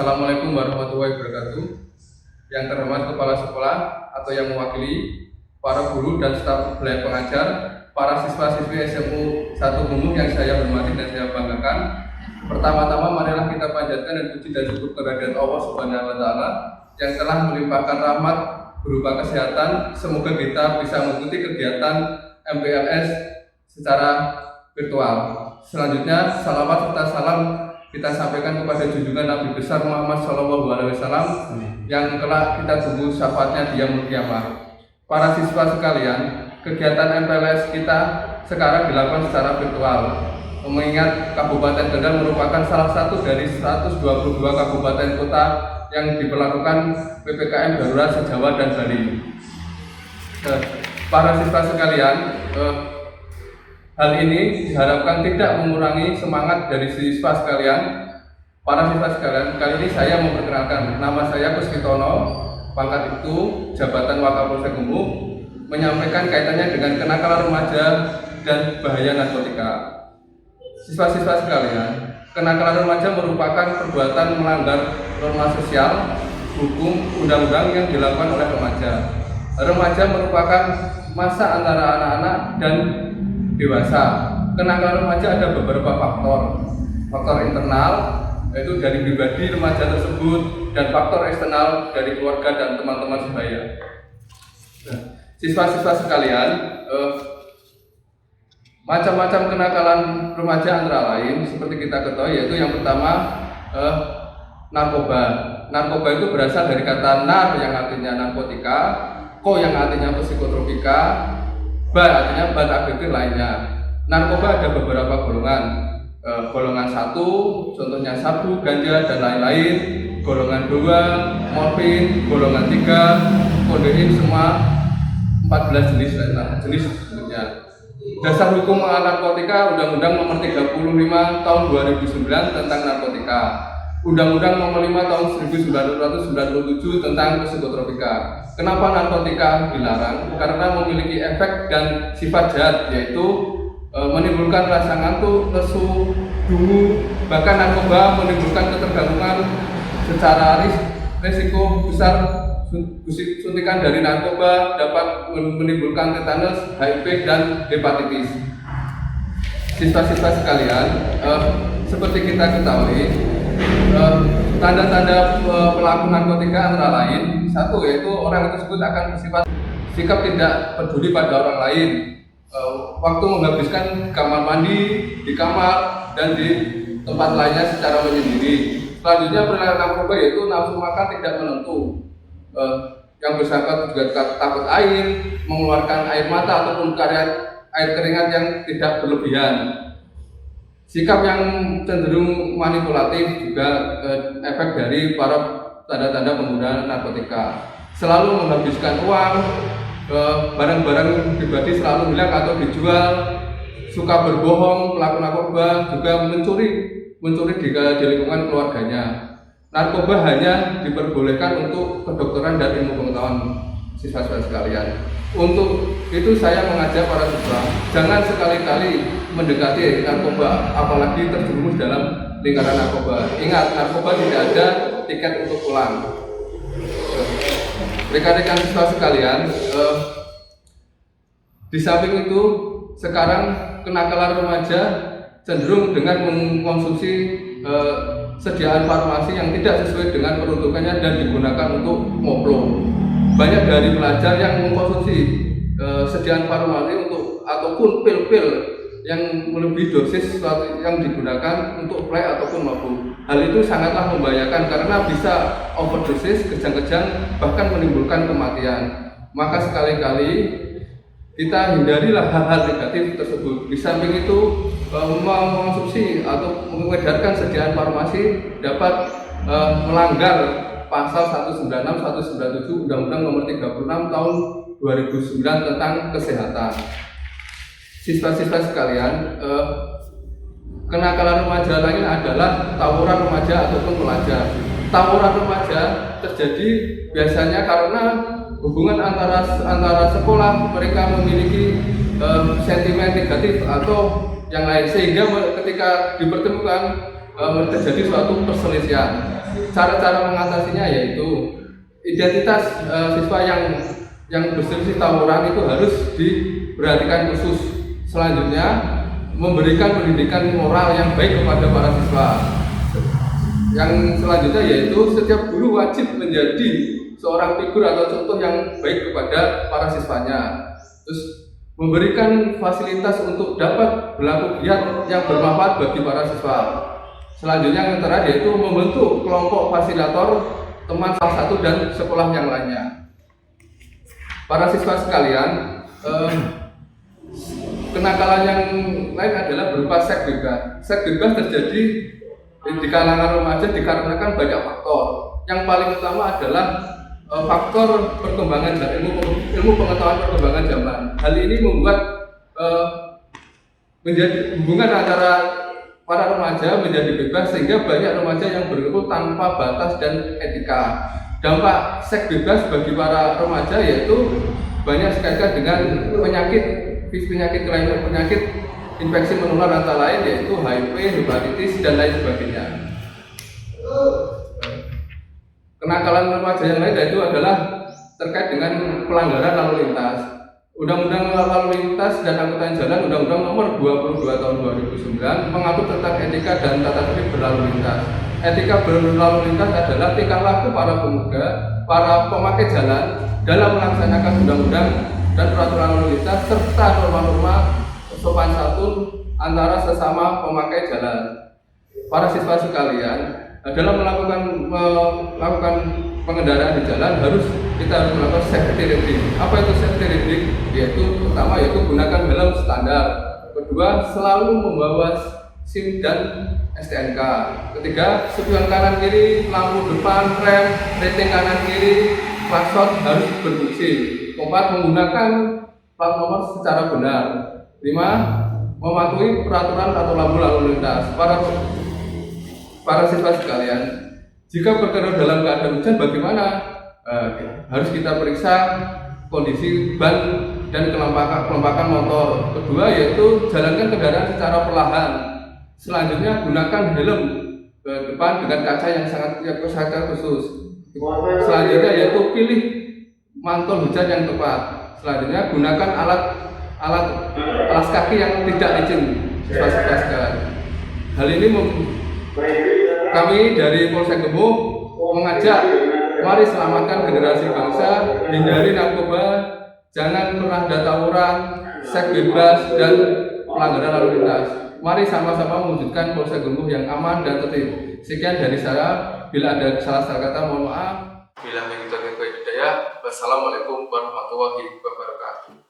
Assalamualaikum warahmatullahi wabarakatuh. Yang terhormat Kepala Sekolah atau yang mewakili para guru dan staf pelayan pengajar, para siswa-siswi SMU 1 Gumuk yang saya hormati dan saya banggakan. Pertama-tama marilah kita panjatkan dan puji dan syukur kehadirat Allah Subhanahu wa taala yang telah melimpahkan rahmat berupa kesehatan. Semoga kita bisa mengikuti kegiatan MPLS secara virtual. Selanjutnya, salawat serta salam kita sampaikan kepada junjungan Nabi besar Muhammad SAW yang telah kita tunggu syafaatnya di yaumul kiamah. Para siswa sekalian, kegiatan MPLS kita sekarang dilakukan secara virtual. Mengingat Kabupaten Kendal merupakan salah satu dari 122 kabupaten kota yang diberlakukan PPKM darurat se-Jawa dan Bali. Para siswa sekalian, hal ini diharapkan tidak mengurangi semangat dari siswa sekalian. Para siswa sekalian, kali ini saya memperkenalkan, nama saya Kuskitono, pangkat itu jabatan Wakapolsek Gumuk, menyampaikan kaitannya dengan kenakalan remaja dan bahaya narkotika. Siswa-siswa sekalian, kenakalan remaja merupakan perbuatan melanggar norma sosial, hukum, undang-undang yang dilakukan oleh remaja. Remaja merupakan masa antara anak-anak dan dewasa. Kenakalan remaja ada beberapa faktor internal, yaitu dari pribadi remaja tersebut, dan faktor eksternal dari keluarga dan teman-teman sebaya. Siswa-siswa sekalian, macam-macam kenakalan remaja antara lain seperti kita ketahui, yaitu yang pertama narkoba. Narkoba itu berasal dari kata nar yang artinya narkotika, ko yang artinya psikotropika, ba artinya bahan aktif lainnya. Narkoba ada beberapa golongan. Golongan 1 contohnya sabu, ganja dan lain-lain. Golongan 2 morfin, golongan 3 kodein, semua 14 jenis sebenarnya. Dasar hukum narkotika Undang-Undang Nomor 35 Tahun 2009 tentang narkotika. Undang-Undang Nomor 5 Tahun 1997 tentang psikotropika. Kenapa narkotika dilarang? Karena memiliki efek dan sifat jahat, yaitu menimbulkan rasa ngantuk, lesu, dungu. Bahkan narkoba menimbulkan ketergantungan secara risiko besar. Suntikan dari narkoba dapat menimbulkan tetanus, HIV, dan hepatitis. Siswa-siswa sekalian, seperti kita ketahui, tanda-tanda pelaku narkotika antara lain, 1 yaitu orang tersebut akan bersifat sikap tidak peduli pada orang lain, waktu menghabiskan kamar mandi, di kamar, dan di tempat lainnya secara menyendiri. Selanjutnya perilaku narkoba yaitu nafsu makan tidak menentu. Yang bersangkutan juga takut air, mengeluarkan air mata ataupun air keringat yang tidak berlebihan. Sikap yang cenderung manipulatif juga efek dari para tanda-tanda penggunaan narkotika. Selalu menghabiskan uang, barang-barang pribadi selalu hilang atau dijual, suka berbohong, pelaku narkoba juga mencuri di lingkungan keluarganya. Narkoba hanya diperbolehkan untuk kedokteran dan ilmu pengetahuan siswa-siswa sekalian. Untuk itu saya mengajak para siswa, jangan sekali-kali mendekati narkoba, apalagi terjerumus dalam lingkaran narkoba. Ingat, narkoba tidak ada tiket untuk pulang. Rekan-rekan siswa sekalian, di samping itu sekarang kenakalan remaja cenderung dengan mengkonsumsi sediaan farmasi yang tidak sesuai dengan peruntukannya dan digunakan untuk ngoplo. Banyak dari pelajar yang mengkonsumsi sediaan farmasi ataupun pil-pil yang melebihi dosis yang digunakan untuk play ataupun mabuk. Hal itu sangatlah membahayakan karena bisa overdosis, kejang-kejang, bahkan menimbulkan kematian. Maka sekali-kali kita hindarilah hal-hal negatif tersebut. Di samping itu, mengkonsumsi atau mengedarkan sediaan farmasi dapat melanggar pasal 196, 197 Undang-Undang Nomor 36 Tahun 2009 tentang kesehatan. Siswa-siswa sekalian, kenakalan remaja lain adalah tawuran remaja ataupun pelajar. Tawuran remaja terjadi biasanya karena hubungan antara sekolah, mereka memiliki sentimen negatif atau yang lain, sehingga ketika dipertemukan terjadi suatu perselisihan. Cara-cara mengatasinya yaitu identitas siswa yang berselisih tawuran itu harus diperhatikan khusus. Selanjutnya, memberikan pendidikan moral yang baik kepada para siswa. Yang selanjutnya yaitu setiap guru wajib menjadi seorang figur atau contoh yang baik kepada para siswanya. Terus memberikan fasilitas untuk dapat berlaku giat yang bermanfaat bagi para siswa. Selanjutnya yang terakhir yaitu membentuk kelompok fasilitator teman salah satu dan sekolah yang lainnya. Para siswa sekalian, kenakalan yang lain adalah berupa seks bebas. Seks bebas terjadi di kalangan remaja dikarenakan banyak faktor. Yang paling utama adalah faktor perkembangan ilmu pengetahuan perkembangan zaman. Hal ini membuat menjadi hubungan antara para remaja menjadi bebas sehingga banyak remaja yang berkumpul tanpa batas dan etika. Dampak seks bebas bagi para remaja yaitu banyak sekali dengan penyakit infeksi menular antara lain yaitu HIV, hepatitis dan lain sebagainya. Kenakalan remaja yang lain yaitu adalah terkait dengan pelanggaran lalu lintas. Undang-Undang Lalu Lintas dan Angkutan Jalan Undang-Undang Nomor 22 Tahun 2009 mengatur tentang etika dan tata tertib berlalu lintas. Etika berlalu lintas adalah tingkah laku para pemuda, para pemakai jalan dalam melaksanakan undang-undang dan peraturan lalu lintas serta norma-norma sopan santun antara sesama pemakai jalan. Para siswa sekalian, dalam melakukan pengendaraan di jalan kita harus melakukan safety riding. Apa itu safety riding? Pertama yaitu gunakan helm standar. Kedua, selalu membawa SIM dan STNK. Ketiga, spion kanan kiri, lampu depan, rem, rating kanan kiri, klakson harus berfungsi. Keempat, menggunakan plat nomor secara benar. 5. Mematuhi peraturan atau lampu lalu lintas. Para siswa sekalian, jika berkendara dalam keadaan hujan bagaimana? Harus kita periksa kondisi ban dan kelompakan motor. Kedua yaitu jalankan kendaraan secara perlahan. Selanjutnya gunakan helm ke depan dengan kaca yang sangat khusus. Selanjutnya yaitu pilih mantul hujan yang tepat. Selanjutnya gunakan alas kaki yang tidak licin. Siswa-siswa sekalian. Hal ini kami dari Polsek Gembong mengajak, mari selamatkan generasi bangsa, hindari narkoba, jangan pernah ada tawuran, seks bebas dan pelanggaran lalu lintas. Mari sama-sama mewujudkan Polsek Gembong yang aman dan tertib. Sekian dari saya. Bila ada salah kata mohon maaf. Bila begitu hidayah. Wassalamualaikum warahmatullahi wabarakatuh.